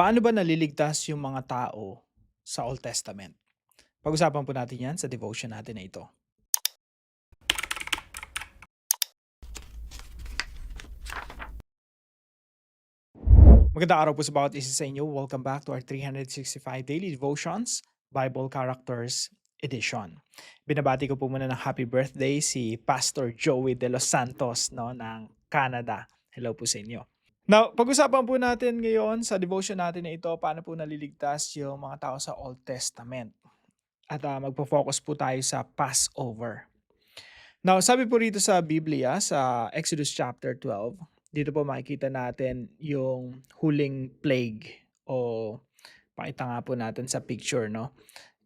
Paano ba naliligtas yung mga tao sa Old Testament? Pag-usapan po natin 'yan sa devotion natin na ito. Magandang araw po sa bawat isa sa inyo. Welcome back to our 365 Daily Devotions, Bible Characters Edition. Binabati ko po muna ng happy birthday si Pastor Joey De Los Santos, no, ng Canada. Hello po sa inyo. Now, pag-usapan po natin ngayon sa devotion natin na ito, paano po naliligtas yung mga tao sa Old Testament. At magpo-focus po tayo sa Passover. Now, sabi po rito sa Biblia, sa Exodus chapter 12, dito po makikita natin yung huling plague o pakita nga po natin sa picture, no?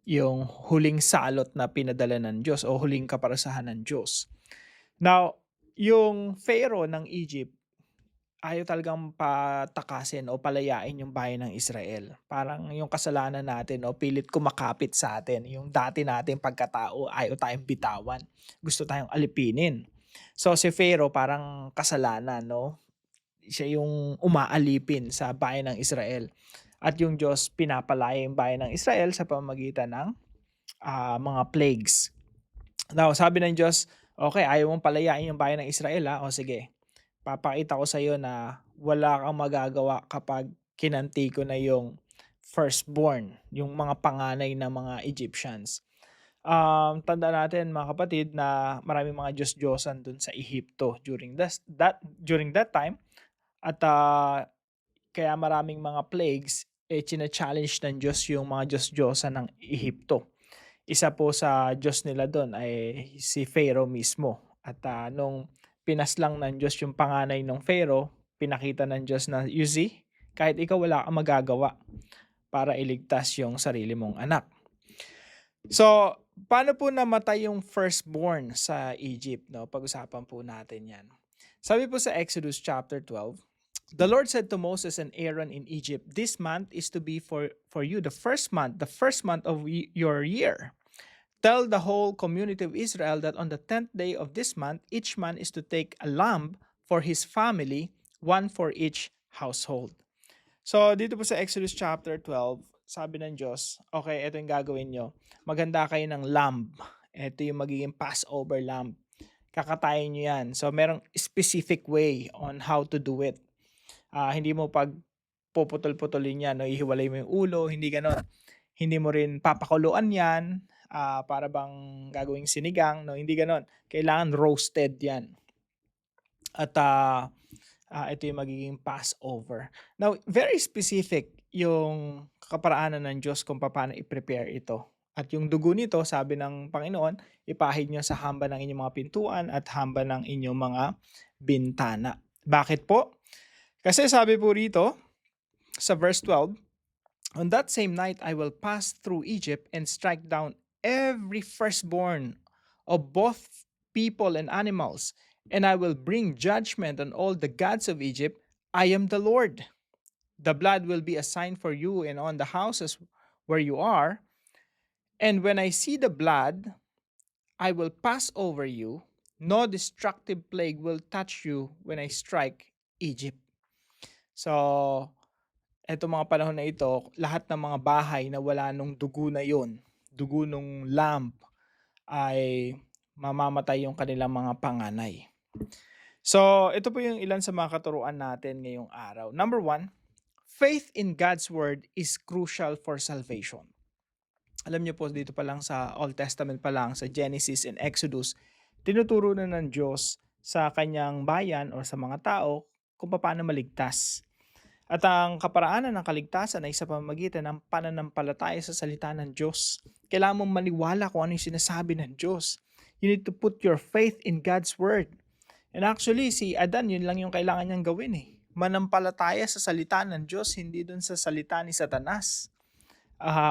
Yung huling salot na pinadala ng Diyos o huling kaparasahan ng Diyos. Now, yung Pharaoh ng Egypt ayaw talagang patakasin o palayain yung bayan ng Israel. Parang yung kasalanan natin o pilit kumakapit sa atin, yung dati nating pagkatao ayaw tayong bitawan. Gusto tayong alipinin. So si Pharaoh parang kasalanan, no? Siya yung umaalipin sa bayan ng Israel. At yung Diyos pinapalaya yung bayan ng Israel sa pamamagitan ng mga plagues. Now, sabi ng Diyos, okay, ayaw mong palayain yung bayan ng Israel ha? O sige, papakita ko sa iyo na wala kang magagawa kapag kinanti ko na yung firstborn, yung mga panganay ng mga Egyptians. Tandaan natin mga kapatid na maraming mga Diyos-Diyosan dun sa Ehipto during that time at kaya maraming mga plagues china-challenge ng Diyos yung mga Diyos-Diyosan ng Ehipto. Isa po sa Diyos nila doon ay si Pharaoh mismo. At nung pinaslang ng Diyos yung panganay ng Pharaoh, pinakita ng Diyos na, you see, kahit ikaw wala kang magagawa para iligtas yung sarili mong anak. So, paano po namatay yung firstborn sa Egypt? No? Pag-usapan po natin yan. Sabi po sa Exodus chapter 12, the Lord said to Moses and Aaron in Egypt, this month is to be for you the first month of your year. Tell the whole community of Israel that on the 10th day of this month, each man is to take a lamb for his family, one for each household. So, dito po sa Exodus chapter 12, sabi ng Diyos, okay, ito yung gagawin nyo. Maghanda kayo ng lamb. Ito yung magiging Passover lamb. Kakatayin nyo yan. So, merong specific way on how to do it. Hindi mo pag puputol-putulin yan, no? Ihiwalay mo yung ulo, hindi ganon. Hindi mo rin papakuluan yan, para bang gagawing sinigang, no? Hindi ganon. Kailangan roasted yan. At ito yung magiging Passover. Now, very specific yung kaparaanan ng Diyos kung paano i-prepare ito. At yung dugo nito, sabi ng Panginoon, ipahid nyo sa hamba ng inyong mga pintuan at hamba ng inyong mga bintana. Bakit po? Kasi sabi po rito, sa verse 12, on that same night I will pass through Egypt and strike down every firstborn of both people and animals, and I will bring judgment on all the gods of Egypt. I am the Lord. The blood will be a sign for you and on the houses where you are. And when I see the blood, I will pass over you. No destructive plague will touch you when I strike Egypt. So, eto mga panahon na ito, lahat ng mga bahay na wala nung dugo na yon, dugo nung lamb, ay mamamatay yung kanilang mga panganay. So, ito po yung ilan sa mga katuruan natin ngayong araw. Number 1, faith in God's word is crucial for salvation. Alam niyo po, dito pa lang sa Old Testament pa lang, sa Genesis and Exodus, tinuturo na ng Diyos sa kanyang bayan o sa mga tao kung paano maligtas. At ang kaparaanan ng kaligtasan ay sa pamamagitan ng pananampalataya sa salita ng Diyos. Kailangan mong maniwala kung ano yung sinasabi ng Diyos. You need to put your faith in God's word. And actually, si Adan, yun lang yung kailangan niyang gawin eh. Manampalataya sa salita ng Diyos, hindi dun sa salita ni Satanas.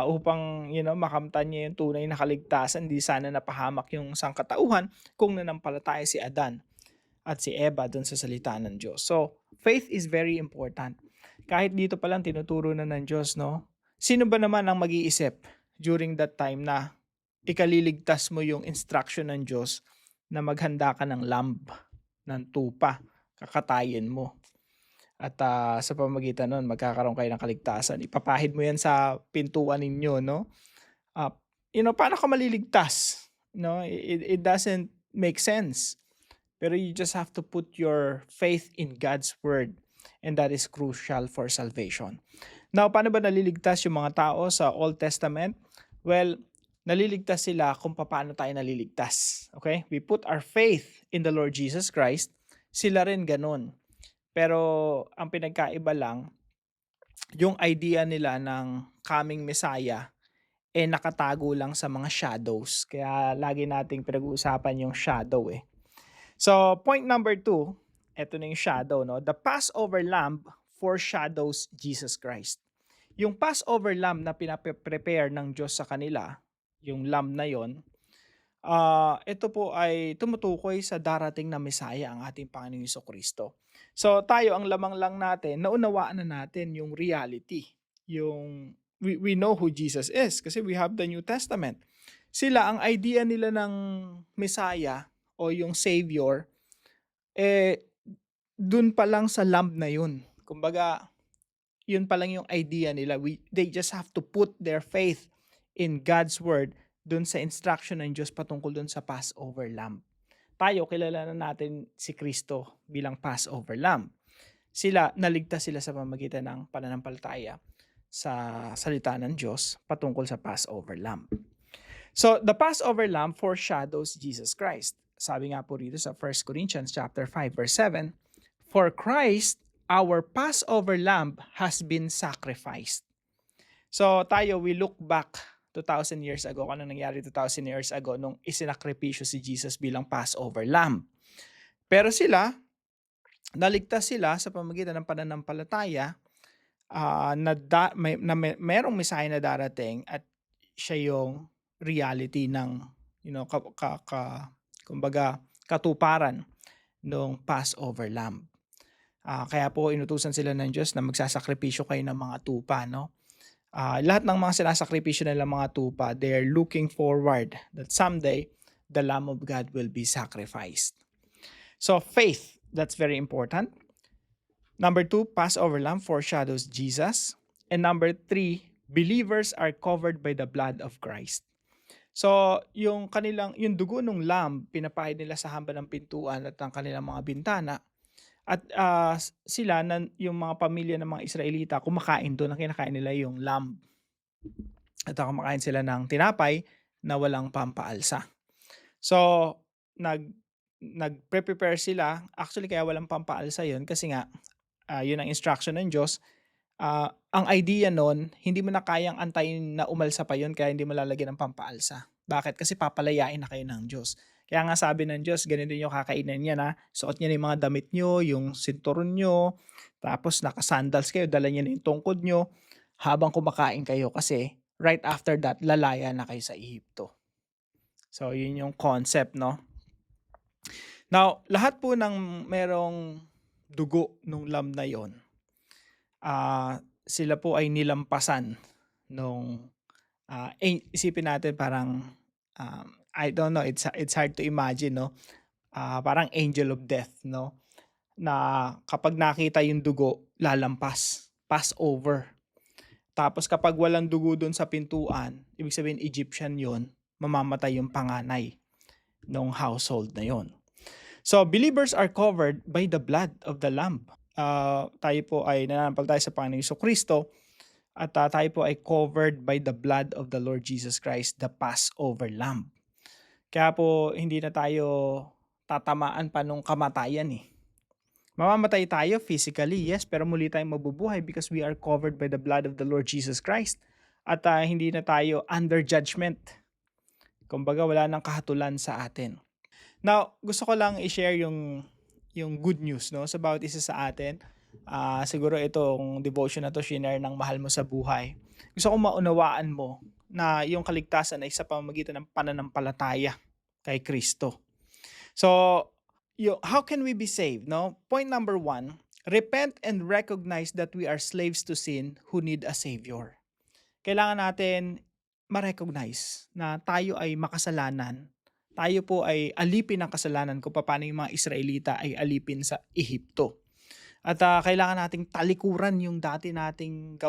Upang makamtan niya yung tunay na kaligtasan, hindi sana napahamak yung sangkatauhan kung nanampalataya si Adan at si Eva dun sa salita ng Diyos. So, faith is very important. Kahit dito pa lang tinuturo na ng Diyos, no? Sino ba naman ang mag-iisip during that time na ikaliligtas mo yung instruction ng Diyos na maghanda ka ng lamb, ng tupa, kakatayin mo? At sa pamamagitan nun magkakaroon kayo ng kaligtasan. Ipapahid mo yan sa pintuan ninyo, no? Ah, paano ka maliligtas? No, it doesn't make sense. Pero you just have to put your faith in God's word, and that is crucial for salvation. Now, paano ba naliligtas yung mga tao sa Old Testament? Well, naliligtas sila kung paano tayo naliligtas. Okay? We put our faith in the Lord Jesus Christ. Sila rin ganun. Pero ang pinagkaiba lang, yung idea nila ng coming Messiah nakatago lang sa mga shadows. Kaya lagi nating pinag-uusapan yung shadow eh. So, point number 2, eto na yung shadow, no? The Passover lamb foreshadows Jesus Christ. Yung Passover lamb na pinaprepare ng Diyos sa kanila, yung lamb na yon, ito po ay tumutukoy sa darating na Messiah, ang ating Panginoong Jesucristo. So tayo, ang lamang lang natin, naunawaan na natin yung reality. We know who Jesus is kasi we have the New Testament. Sila, ang idea nila ng Messiah o yung Savior, dun pa lang sa lamb na yun. Kumbaga, yun pa lang yung idea nila. They just have to put their faith in God's word dun sa instruction ng Diyos patungkol dun sa Passover lamb. Tayo, kilala na natin si Kristo bilang Passover lamb. Naligtas sila sa pamamagitan ng pananampalataya sa salita ng Diyos patungkol sa Passover lamb. So, the Passover lamb foreshadows Jesus Christ. Sabi nga po rito sa 1 Corinthians chapter 5 verse 7, "For Christ, our Passover lamb has been sacrificed." So tayo, we look back 2,000 years ago, ano nangyari 2,000 years ago nung isinakripisyo si Jesus bilang Passover lamb. Pero naligtas sila sa pamamagitan ng pananampalataya merong Messiah na darating at siya yung reality ng kumbaga katuparan ng Passover lamb. Kaya po inutusan sila ng Diyos na magsasakripisyo kayo ng mga tupa, no? Lahat ng mga sinasakripisyo nila mga tupa, they're looking forward that someday the Lamb of God will be sacrificed. So faith, that's very important. Number 2, Passover lamb foreshadows Jesus. And number 3, believers are covered by the blood of Christ. So yung dugo ng lamb, pinapahid nila sa hamba ng pintuan at ang kanilang mga bintana. At yung mga pamilya ng mga Israelita, kumakain doon, ang kinakain nila yung lamb. At kumakain sila ng tinapay na walang pampaalsa. So, nag-prepare sila. Actually, kaya walang pampaalsa yun kasi nga, yun ang instruction ng Diyos. Ang idea nun, hindi mo na kayang antayin na umalsa pa yun kaya hindi mo lalagyan ng pampaalsa. Bakit? Kasi papalayain na kayo ng Diyos. Kaya nga sabi ng Diyos, ganito yung kakainin niya na suot niya na yung mga damit nyo, yung sinturon nyo, tapos naka-sandals kayo, dala niya na yung tungkod nyo habang kumakain kayo kasi right after that, lalaya na kayo sa Ehipto. So, yun yung concept, no? Now, lahat po ng merong dugo nung lamb na yon, sila po ay nilampasan nung isipin natin parang I don't know, it's hard to imagine, no? Parang angel of death, no? Na kapag nakita yung dugo, lalampas, pass over. Tapos kapag walang dugo doon sa pintuan, ibig sabihin Egyptian yon, mamamatay yung panganay ng household na yon. So believers are covered by the blood of the lamb. Tayo po ay nananampalataya sa Panginoong Jesucristo at tayo po ay covered by the blood of the Lord Jesus Christ, the Passover lamb. Kaya po hindi na tayo tatamaan pa nung kamatayan eh. Mamamatay tayo physically, yes, pero muli tayong mabubuhay because we are covered by the blood of the Lord Jesus Christ. At hindi na tayo under judgment. Kumbaga wala nang kahatulan sa atin. Now, gusto ko lang i-share yung good news, no, sa bawat isa sa atin. Siguro itong devotion na to, share ng mahal mo sa buhay. Gusto ko maunawaan mo na yung kaligtasan ay sa pamamagitan ng pananampalataya kay Kristo. So, how can we be saved? No? Point number 1, repent and recognize that we are slaves to sin who need a Savior. Kailangan natin ma-recognize na tayo ay makasalanan. Tayo po ay alipin ng kasalanan kung paano yung mga Israelita ay alipin sa Ehipto. At kailangan nating talikuran yung dati nating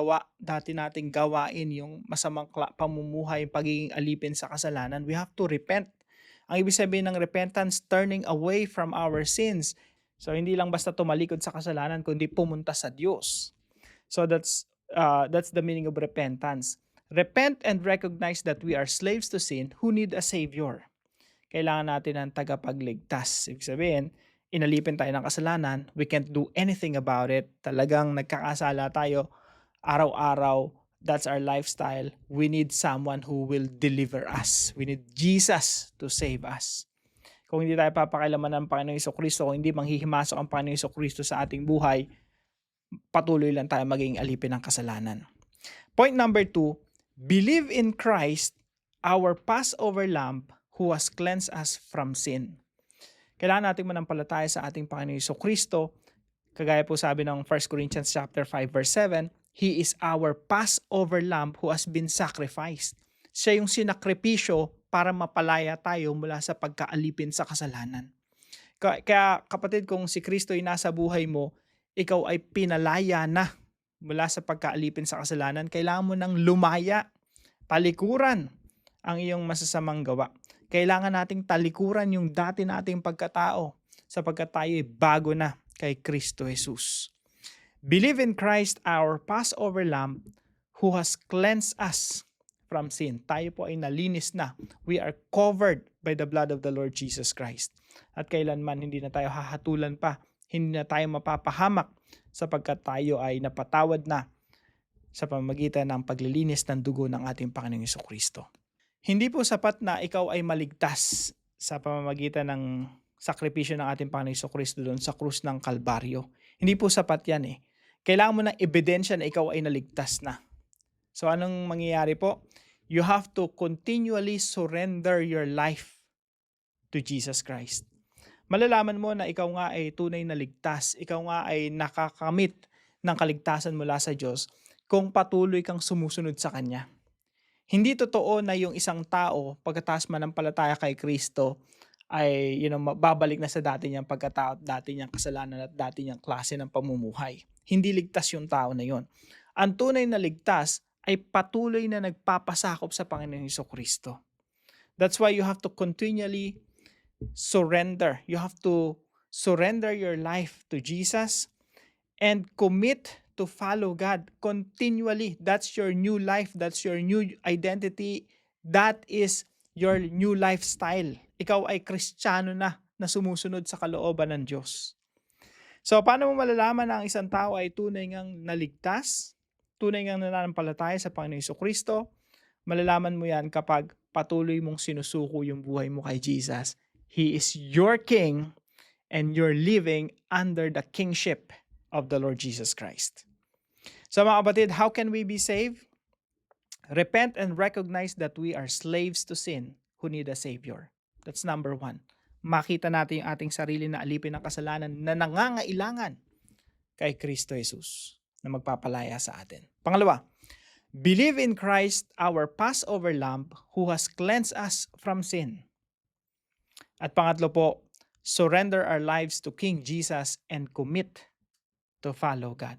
gawain, yung masamang pamumuhay, pagiging alipin sa kasalanan. We have to repent. Ang ibig sabihin ng repentance, turning away from our sins. So hindi lang basta tumalikod sa kasalanan, kundi pumunta sa Diyos. So that's the meaning of repentance. Repent and recognize that we are slaves to sin who need a Savior. Kailangan natin ng tagapagligtas. Ibig sabihin, inalipin tayo ng kasalanan, we can't do anything about it. Talagang nagkakasala tayo araw-araw. That's our lifestyle. We need someone who will deliver us. We need Jesus to save us. Kung hindi tayo papakilaman ng Panginoong Jesucristo, kung hindi manghihimasok ang Panginoong Jesucristo sa ating buhay, patuloy lang tayo maging alipin ng kasalanan. Point number 2, believe in Christ, our Passover Lamb, who has cleansed us from sin. Kailangan natin manampalataya sa ating Panginoong Jesucristo. Kagaya po sabi ng 1 Corinthians chapter 5 verse 7, He is our Passover Lamb who has been sacrificed. Siya yung sinakripisyo para mapalaya tayo mula sa pagkaalipin sa kasalanan. Kaya kapatid, kung si Kristo ay nasa buhay mo, ikaw ay pinalaya na mula sa pagkaalipin sa kasalanan. Kailangan mo nang lumaya, talikuran ang iyong masasamang gawa. Kailangan nating talikuran yung dati nating pagkatao sapagkat tayo ay bago na kay Kristo Jesus. Believe in Christ, our Passover Lamb, who has cleansed us from sin. Tayo po ay nalinis na. We are covered by the blood of the Lord Jesus Christ. At kailanman hindi na tayo hahatulan pa, hindi na tayo mapapahamak sapagkat tayo ay napatawad na sa pamamagitan ng paglilinis ng dugo ng ating Panginoong Jesucristo. Hindi po sapat na ikaw ay maligtas sa pamamagitan ng sakripisyo ng ating Panginoong Jesucristo doon sa krus ng Kalbaryo. Hindi po sapat yan eh. Kailangan mo ng ebidensya na ikaw ay naligtas na. So anong mangyayari po? You have to continually surrender your life to Jesus Christ. Malalaman mo na ikaw nga ay tunay na ligtas, ikaw nga ay nakakamit ng kaligtasan mula sa Diyos kung patuloy kang sumusunod sa Kanya. Hindi totoo na yung isang tao pagkatapos manampalataya kay Kristo ay babalik na sa dati niyang pagkatao, dati niyang kasalanan at dati niyang klase ng pamumuhay. Hindi ligtas yung tao na yon. Ang tunay na ligtas ay patuloy na nagpapasakop sa Panginoong Jesucristo. That's why you have to continually surrender. You have to surrender your life to Jesus and commit to follow God continually. That's your new life. That's your new identity. That is your new lifestyle. Ikaw ay Kristiyano na sumusunod sa kalooban ng Diyos. So, paano mo malalaman na ang isang tao ay tunay ngang naligtas? Tunay ngang nananampalataya sa Panginoong Jesucristo? Malalaman mo yan kapag patuloy mong sinusuko yung buhay mo kay Jesus. He is your King and you're living under the kingship of the Lord Jesus Christ. So mga kapatid, how can we be saved? Repent and recognize that we are slaves to sin who need a Savior. That's number 1. Makita natin yung ating sarili na alipin ng kasalanan na nangangailangan kay Kristo Jesus na magpapalaya sa atin. Pangalawa, believe in Christ, our Passover Lamb, who has cleansed us from sin. At pangatlo po, surrender our lives to King Jesus and commit to follow God.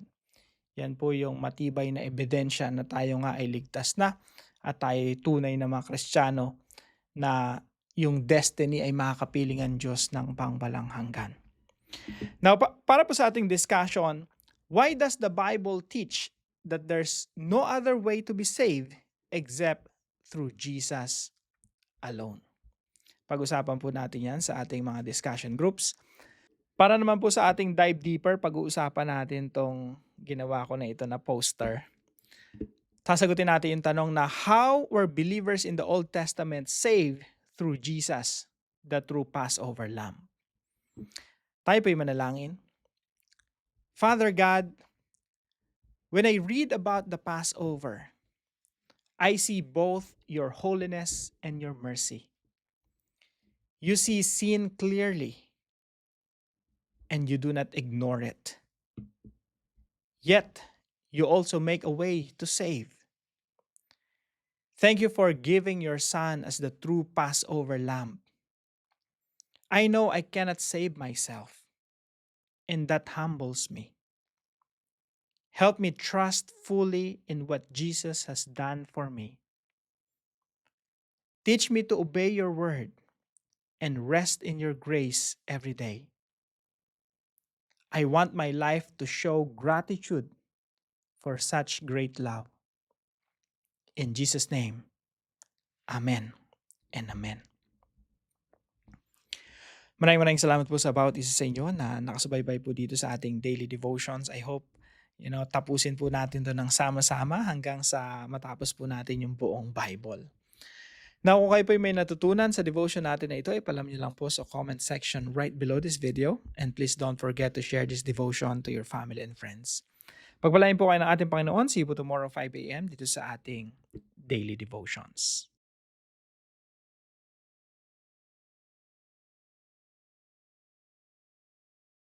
Yan po yung matibay na ebidensya na tayo nga ay ligtas na at tayo ay tunay na mga Kristiyano na yung destiny ay makakapiling ang Diyos ng pangwalang hanggan. Now, para po sa ating discussion, why does the Bible teach that there's no other way to be saved except through Jesus alone? Pag-usapan po natin yan sa ating mga discussion groups. Para naman po sa ating dive deeper, pag-uusapan natin tong ginawa ko na ito na poster. Sasagutin natin yung tanong na how were believers in the Old Testament saved through Jesus, the true Passover Lamb? Tayo po'y manalangin. Father God, when I read about the Passover, I see both your holiness and your mercy. You see sin clearly, and you do not ignore it. Yet, you also make a way to save. Thank you for giving your Son as the true Passover Lamb. I know I cannot save myself, and that humbles me. Help me trust fully in what Jesus has done for me. Teach me to obey your word and rest in your grace every day. I want my life to show gratitude for such great love. In Jesus' name, Amen and Amen. Maraming salamat po sa bawat isa sa inyo na nakasubaybay po dito sa ating daily devotions. I hope, tapusin po natin to ng sama-sama hanggang sa matapos po natin yung buong Bible. Now, kung kayo po may natutunan sa devotion natin na ito, ipalam niyo lang po sa comment section right below this video. And please don't forget to share this devotion to your family and friends. Pagpalain po kayo ng ating Panginoon. See you po tomorrow 5 a.m. dito sa ating daily devotions.